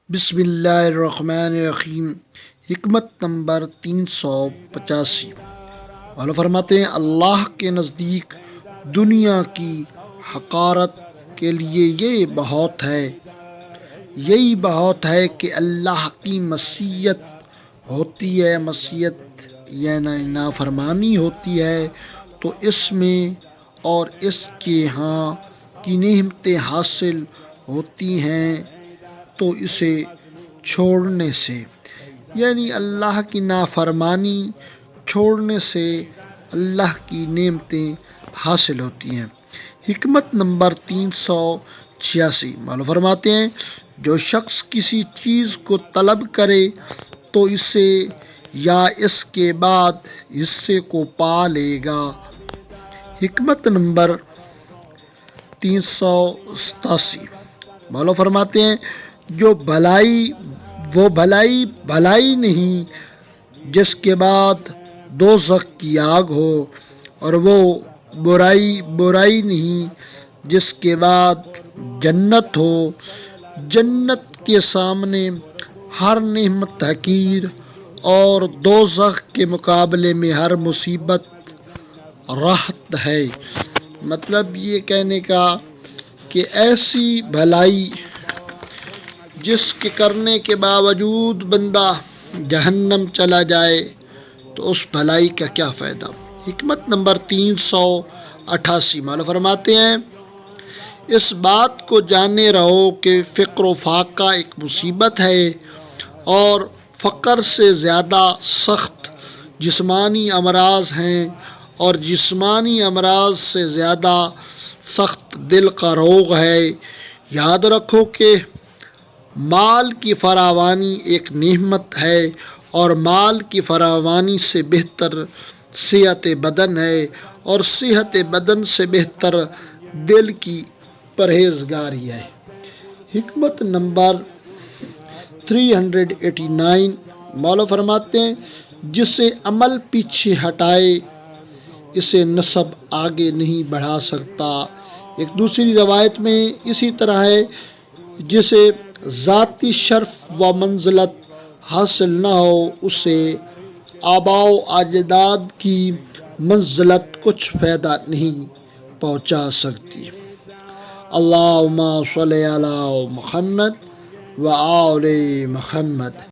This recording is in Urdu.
بسم اللہ الرحمن الرحیم۔ حکمت نمبر 385۔ مولا فرماتے ہیں اللہ کے نزدیک دنیا کی حقارت کے لیے یہی بہت ہے کہ اللہ کی معصیت ہوتی ہے، معصیت یعنی نافرمانی ہوتی ہے تو اس میں اور اس کے ہاں کی نعمتیں حاصل ہوتی ہیں تو اسے چھوڑنے سے، یعنی اللہ کی نافرمانی چھوڑنے سے اللہ کی نعمتیں حاصل ہوتی ہیں۔ حکمت نمبر 386۔ مولا فرماتے ہیں جو شخص کسی چیز کو طلب کرے تو اسے یا اس کے بعد حصے کو پا لے گا۔ حکمت نمبر 387۔ مولا فرماتے ہیں جو بھلائی نہیں جس کے بعد دوزخ کی آگ ہو، اور وہ برائی نہیں جس کے بعد جنت ہو۔ جنت کے سامنے ہر نعمت حقیر اور دوزخ کے مقابلے میں ہر مصیبت راحت ہے۔ مطلب یہ کہنے کا کہ ایسی بھلائی جس کے کرنے کے باوجود بندہ جہنم چلا جائے تو اس بھلائی کا کیا فائدہ۔ حکمت نمبر 388۔ مولا فرماتے ہیں اس بات کو جانے رہو کہ فقر و فاقہ ایک مصیبت ہے، اور فقر سے زیادہ سخت جسمانی امراض ہیں، اور جسمانی امراض سے زیادہ سخت دل کا روگ ہے۔ یاد رکھو کہ مال کی فراوانی ایک نعمت ہے، اور مال کی فراوانی سے بہتر صحت بدن ہے، اور صحت بدن سے بہتر دل کی پرہیزگاری ہے۔ حکمت نمبر 389۔ مولا فرماتے ہیں جسے عمل پیچھے ہٹائے اسے نسب آگے نہیں بڑھا سکتا۔ ایک دوسری روایت میں اسی طرح ہے جسے ذاتی شرف و منزلت حاصل نہ ہو اسے آباء و اجداد کی منزلت کچھ فائدہ نہیں پہنچا سکتی۔ اللہم صلی علی محمد و آل محمد۔